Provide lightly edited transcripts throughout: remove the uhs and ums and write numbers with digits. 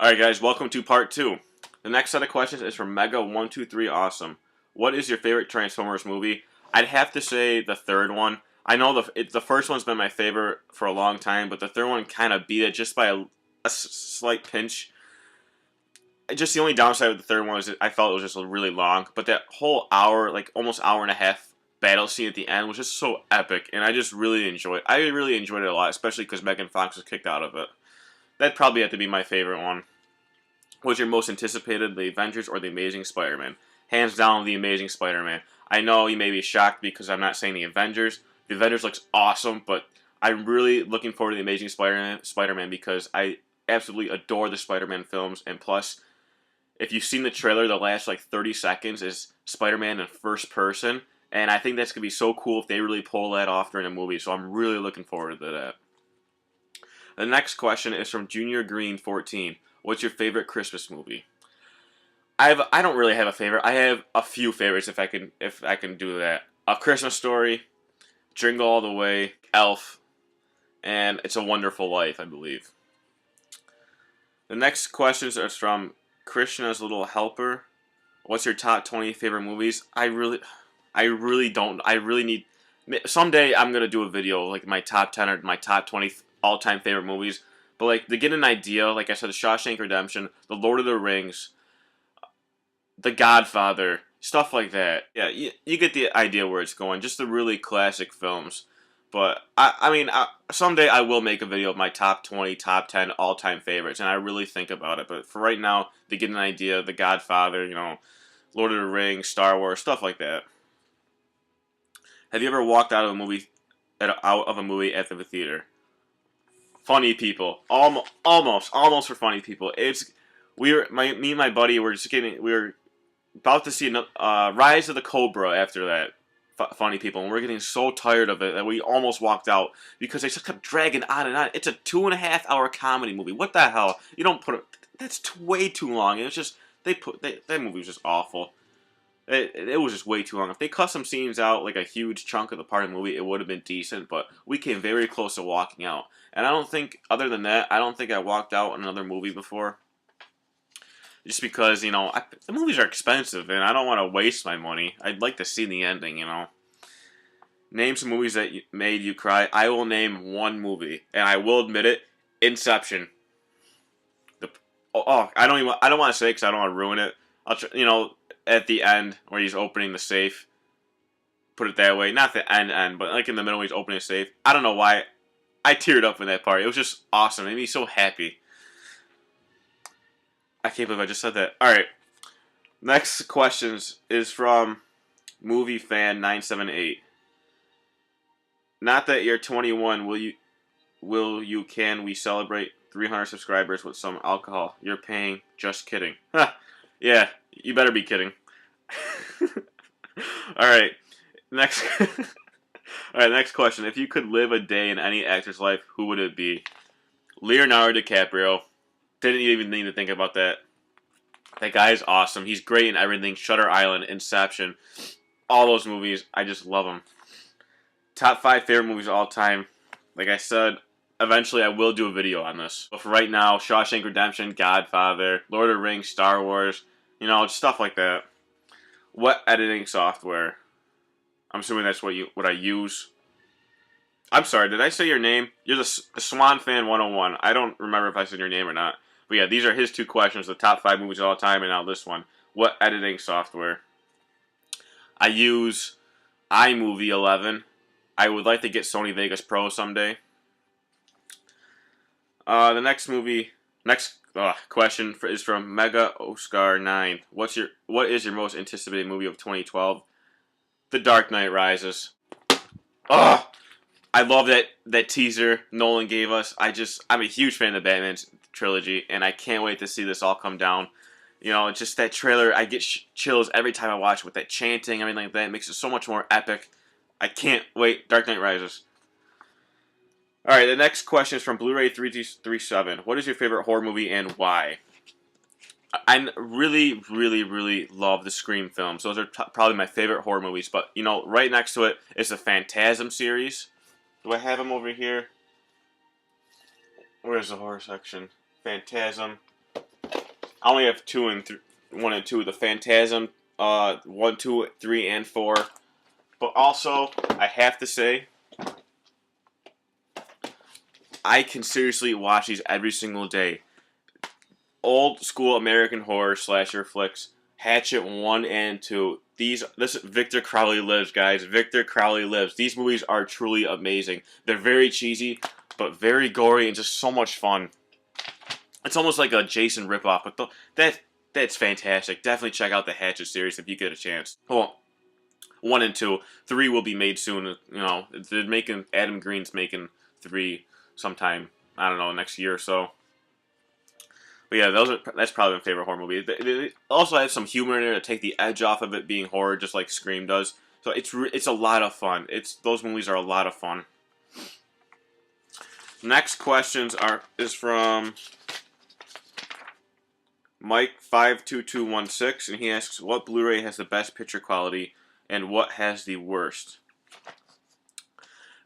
Alright guys, welcome to part 2. The next set of questions is from Mega123 Awesome. What is your favorite Transformers movie? I'd have to say the third one. I know the first one's been my favorite for a long time, but the third one kind of beat it just by a slight pinch. Just the only downside with the third one is I felt it was just really long, but that whole hour, like almost hour and a half battle scene at the end was just so epic, and I just really enjoyed it. I really enjoyed it a lot, especially because Megan Fox was kicked out of it. That'd probably have to be my favorite one. What's your most anticipated, The Avengers or The Amazing Spider-Man? Hands down, The Amazing Spider-Man. I know you may be shocked because I'm not saying The Avengers. The Avengers looks awesome, but I'm really looking forward to The Amazing Spider-Man because I absolutely adore the Spider-Man films, and plus, if you've seen the trailer, the last like 30 seconds is Spider-Man in first person, and I think that's going to be so cool if they really pull that off during a movie, so I'm really looking forward to that. The next question is from Junior Green 14. What's your favorite Christmas movie? I don't really have a favorite. I have a few favorites if I can do that. A Christmas Story, Jingle All the Way, Elf, and It's a Wonderful Life, I believe. The next question is from Krishna's Little Helper. What's your top 20 favorite movies? I really need. Someday I'm gonna do a video like my top 10 or my top 20 all-time favorite movies. But like to get an idea, like I said, The Shawshank Redemption, The Lord of the Rings, The Godfather, stuff like that. Yeah, you get the idea where it's going. Just the really classic films. But I mean, someday I will make a video of my top 20, top 10 all-time favorites, and I really think about it. But for right now, to get an idea, The Godfather, Lord of the Rings, Star Wars, stuff like that. Have you ever walked out of a movie at the theater? Funny people, almost for funny people. Me and my buddy we were about to see Rise of the Cobra after that. Funny people, and we're getting so tired of it that we almost walked out because they just kept dragging on and on. It's a 2.5-hour comedy movie. What the hell? You don't put it. That's way too long. It was just that movie was just awful. It was just way too long. If they cut some scenes out, like a huge chunk of the part of the movie, it would have been decent, but we came very close to walking out. And I don't think, other than that, I don't think I walked out in another movie before. Just because, the movies are expensive, and I don't want to waste my money. I'd like to see the ending, Name some movies that made you cry. I will name one movie, and I will admit it, Inception. I don't want to say it because I don't want to ruin it. At the end, where he's opening the safe. Put it that way. Not the end, but like in the middle when he's opening the safe. I don't know why. I teared up in that part. It was just awesome. It made me so happy. I can't believe I just said that. Alright. Next questions is from MovieFan978. Not that you're 21, can we celebrate 300 subscribers with some alcohol? You're paying. Just kidding. Yeah, you better be kidding. Alright, next next question. If you could live a day in any actor's life, who would it be? Leonardo DiCaprio. Didn't even need to think about that. That guy is awesome. He's great in everything. Shutter Island, Inception, all those movies. I just love them. Top 5 favorite movies of all time. Like I said, eventually I will do a video on this. But for right now, Shawshank Redemption, Godfather, Lord of the Rings, Star Wars, stuff like that. What editing software? I'm assuming that's what I use. I'm sorry, did I say your name? You're the Swan Fan 101. I don't remember if I said your name or not. But yeah, these are his 2 questions, the top 5 movies of all time, and now this one. What editing software? I use iMovie 11. I would like to get Sony Vegas Pro someday. The next question is from Mega Oscar 9. What is your most anticipated movie of 2012? The Dark Knight Rises. Oh, I love that teaser Nolan gave us. I'm a huge fan of the Batman trilogy, and I can't wait to see this all come down. Just that trailer, I get chills every time I watch it with that chanting, everything like that. It makes it so much more epic. I can't wait. Dark Knight Rises. Alright, the next question is from Blu-ray 337. What is your favorite horror movie and why? I really, really, really love the Scream films. Those are probably my favorite horror movies. But, right next to it is the Phantasm series. Do I have them over here? Where's the horror section? Phantasm. I only have 1 and 2. The Phantasm, 1, 2, 3, and 4. But also, I have to say, I can seriously watch these every single day. Old school American horror slasher flicks, Hatchet 1 and 2. This Victor Crowley Lives, guys. Victor Crowley Lives. These movies are truly amazing. They're very cheesy, but very gory and just so much fun. It's almost like a Jason ripoff, but that's fantastic. Definitely check out the Hatchet series if you get a chance. Well, 1 and 2. 3 will be made soon. You know, they're making Adam Green's making 3 sometime. I don't know, next year or so. But yeah, that's probably my favorite horror movie. They also have some humor in there to take the edge off of it being horror, just like Scream does. So it's a lot of fun. Those movies are a lot of fun. Next questions is from Mike52216, and he asks, what Blu-ray has the best picture quality and what has the worst?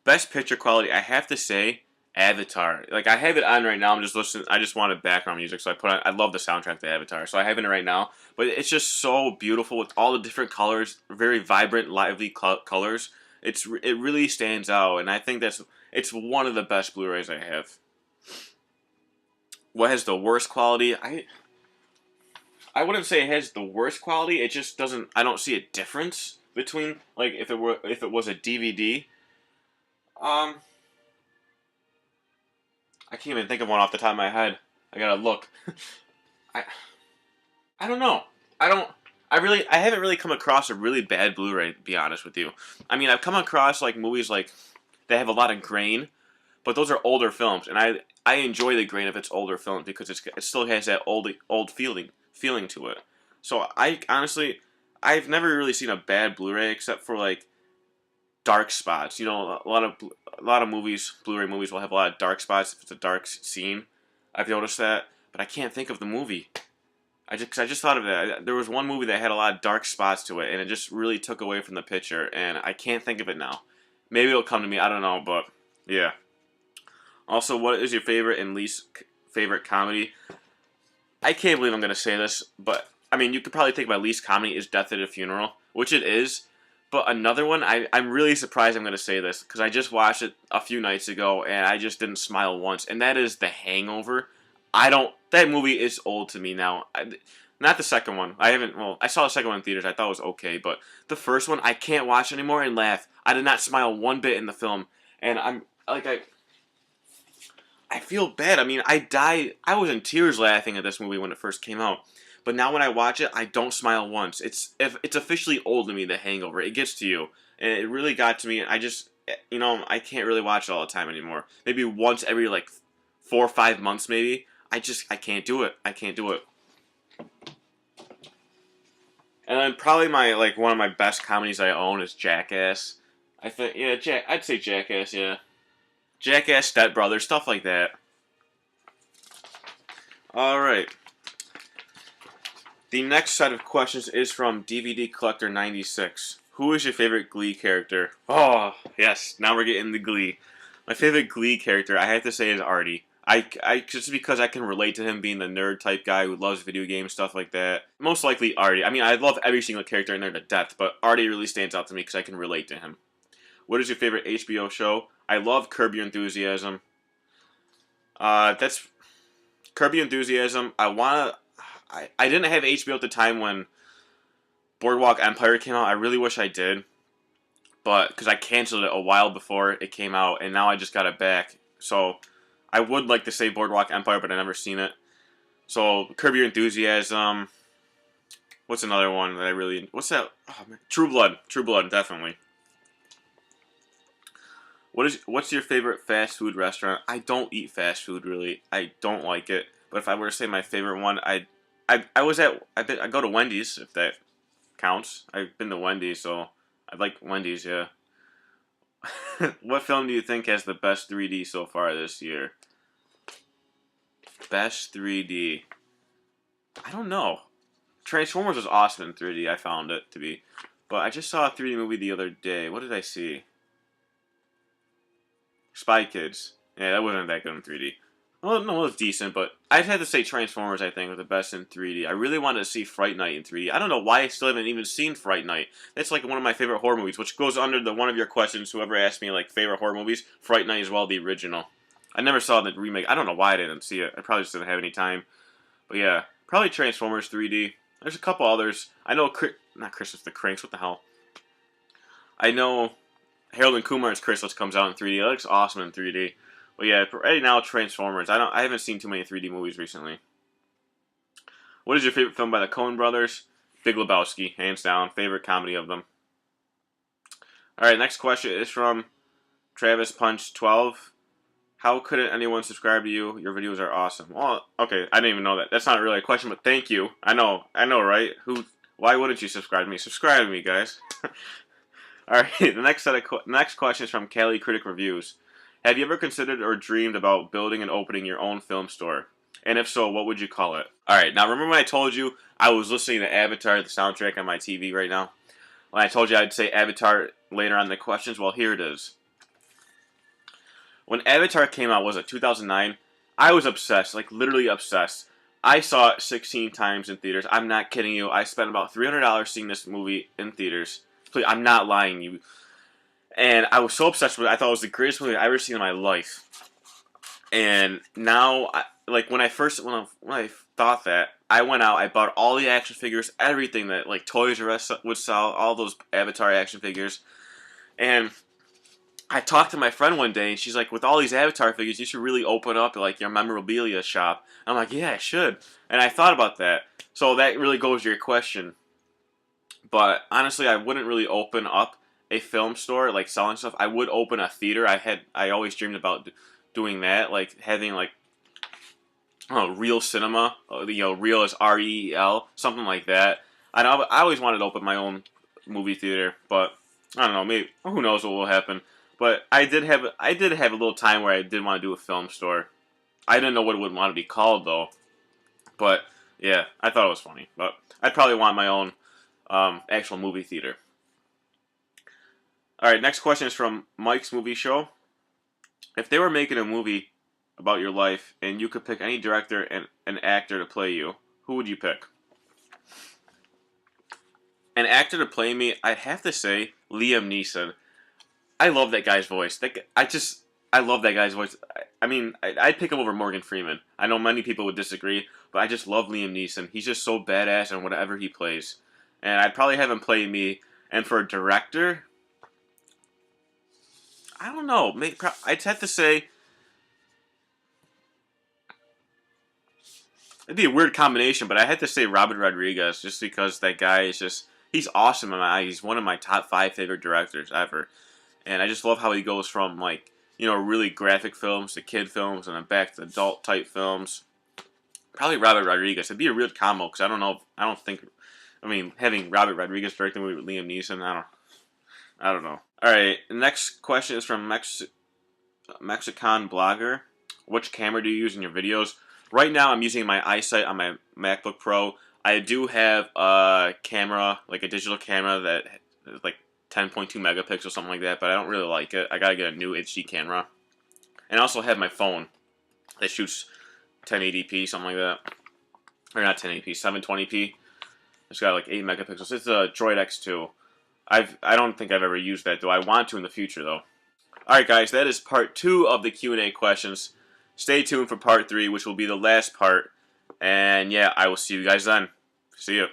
Best picture quality, I have to say, Avatar. Like, I have it on right now. I'm just listening. I just wanted background music, so I love the soundtrack to Avatar, so I have it right now. But it's just so beautiful with all the different colors, very vibrant, lively colors. It really stands out, and I think it's one of the best Blu-rays I have. What has the worst quality? I wouldn't say it has the worst quality. It just doesn't. I don't see a difference between, like, if it was a DVD. I can't even think of one off the top of my head. I gotta look. I don't know. I haven't really come across a really bad Blu-ray, to be honest with you. I mean, I've come across like movies like that have a lot of grain, but those are older films, and I enjoy the grain of its older films because it still has that old feeling to it. So I've never really seen a bad Blu-ray except for like dark spots. You know, a lot of movies, Blu-ray movies will have a lot of dark spots if it's a dark scene. I've noticed that, but I can't think of the movie. I just thought of that. There was one movie that had a lot of dark spots to it, and it just really took away from the picture, and I can't think of it now. Maybe it'll come to me. I don't know, but yeah. Also, what is your favorite and least favorite comedy? I can't believe I'm going to say this, but I mean, you could probably think my least comedy is Death at a Funeral, which it is. But another one, I'm really surprised I'm going to say this, because I just watched it a few nights ago, and I just didn't smile once, and that is The Hangover. That movie is old to me now. Not the second one. I saw the second one in theaters. I thought it was okay, but the first one, I can't watch anymore and laugh. I did not smile one bit in the film, and I feel bad. I mean, I was in tears laughing at this movie when it first came out. But now when I watch it, I don't smile once. It's officially old to me, The Hangover. It gets to you. And it really got to me. I just, I can't really watch it all the time anymore. Maybe once every, like, 4 or 5 months, maybe. I can't do it. I can't do it. And then probably one of my best comedies I own is Jackass. I think, yeah, I'd say Jackass, yeah. Jackass, Step Brothers, stuff like that. Alright. The next set of questions is from DVD Collector 96. Who is your favorite Glee character? Oh, yes, now we're getting the Glee. My favorite Glee character, I have to say, is Artie. Just because I can relate to him being the nerd type guy who loves video games, stuff like that. Most likely Artie. I mean, I love every single character in there to death, but Artie really stands out to me because I can relate to him. What is your favorite HBO show? I love Curb Your Enthusiasm. That's Curb Your Enthusiasm. I didn't have HBO at the time when Boardwalk Empire came out. I really wish I did, but because I canceled it a while before it came out, and now I just got it back. So I would like to say Boardwalk Empire, but I've never seen it. So Curb Your Enthusiasm. What's another one that I really? What's that? Oh, man. True Blood. True Blood, definitely. What's your favorite fast food restaurant? I don't eat fast food really. I don't like it. But if I were to say my favorite one, I go to Wendy's, if that counts. I've been to Wendy's, so I like Wendy's, yeah. What film do you think has the best 3D so far this year? Best 3D. I don't know. Transformers was awesome in 3D, I found it to be. But I just saw a 3D movie the other day. What did I see? Spy Kids. Yeah, that wasn't that good in 3D. Well, no, it was decent, but I'd have to say Transformers, I think, was the best in 3D. I really wanted to see Fright Night in 3D. I don't know why I still haven't even seen Fright Night. That's like one of my favorite horror movies, which goes under the one of your questions, whoever asked me, like, favorite horror movies. Fright Night as well, the original. I never saw the remake. I don't know why I didn't see it. I probably just didn't have any time. But yeah, probably Transformers 3D. There's a couple others. I know, not Christmas the Cranks, what the hell? I know Harold and Kumar's Christmas comes out in 3D. It looks awesome in 3D. But yeah, right now Transformers. I haven't seen too many 3D movies recently. What is your favorite film by the Coen Brothers? Big Lebowski, hands down, favorite comedy of them. All right, next question is from Travis Punch 12. How couldn't anyone subscribe to you? Your videos are awesome. Well, okay, I didn't even know that. That's not really a question, but thank you. I know, right? Why wouldn't you subscribe to me? Subscribe to me, guys. All right, the next question is from Cali Critic Reviews. Have you ever considered or dreamed about building and opening your own film store? And if so, what would you call it? Alright, now remember when I told you I was listening to Avatar, the soundtrack on my TV right now? When I told you I'd say Avatar later on in the questions? Well, here it is. When Avatar came out, was it 2009? I was obsessed, like literally obsessed. I saw it 16 times in theaters. I'm not kidding you. I spent about $300 seeing this movie in theaters. Please, I'm not lying you. And I was so obsessed with it. I thought it was the greatest movie I've ever seen in my life. And now, like when I thought that, I went out, I bought all the action figures, everything that like Toys R Us would sell, all those Avatar action figures. And I talked to my friend one day, and she's like, "With all these Avatar figures, you should really open up like your memorabilia shop." I'm like, "Yeah, I should." And I thought about that. So that really goes to your question. But honestly, I wouldn't really open up a film store, like selling stuff. I would open a theater. I always dreamed about doing that, like having like real cinema. Real is REEL, something like that. I always wanted to open my own movie theater, but I don't know. Maybe who knows what will happen. But I did have a little time where I did want to do a film store. I didn't know what it would want to be called though. But yeah, I thought it was funny. But I'd probably want my own actual movie theater. Alright, next question is from Mike's Movie Show. If they were making a movie about your life and you could pick any director and an actor to play you, who would you pick? An actor to play me, I'd have to say Liam Neeson. I love that guy's voice. I love that guy's voice. I mean, I'd pick him over Morgan Freeman. I know many people would disagree, but I just love Liam Neeson. He's just so badass in whatever he plays. And I'd probably have him play me. And for a director, I don't know. I'd have to say it'd be a weird combination, but I had to say Robert Rodriguez just because that guy is he's awesome in my eyes. He's one of my top 5 favorite directors ever. And I just love how he goes from like, really graphic films to kid films and then back to adult type films. Probably Robert Rodriguez. It'd be a weird combo because having Robert Rodriguez direct the movie with Liam Neeson, I don't know. Alright, next question is from Mexican Blogger. Which camera do you use in your videos? Right now I'm using my iSight on my MacBook Pro. I do have a camera, like a digital camera that is like 10.2 megapixels, something like that, but I don't really like it. I gotta get a new HD camera. And I also have my phone that shoots 1080p, something like that. Or not 1080p, 720p. It's got like 8 megapixels. It's a Droid X2. I don't think I've ever used that, though. I want to in the future, though. Alright, guys, that is part 2 of the Q&A questions. Stay tuned for part 3, which will be the last part. And yeah, I will see you guys then. See you.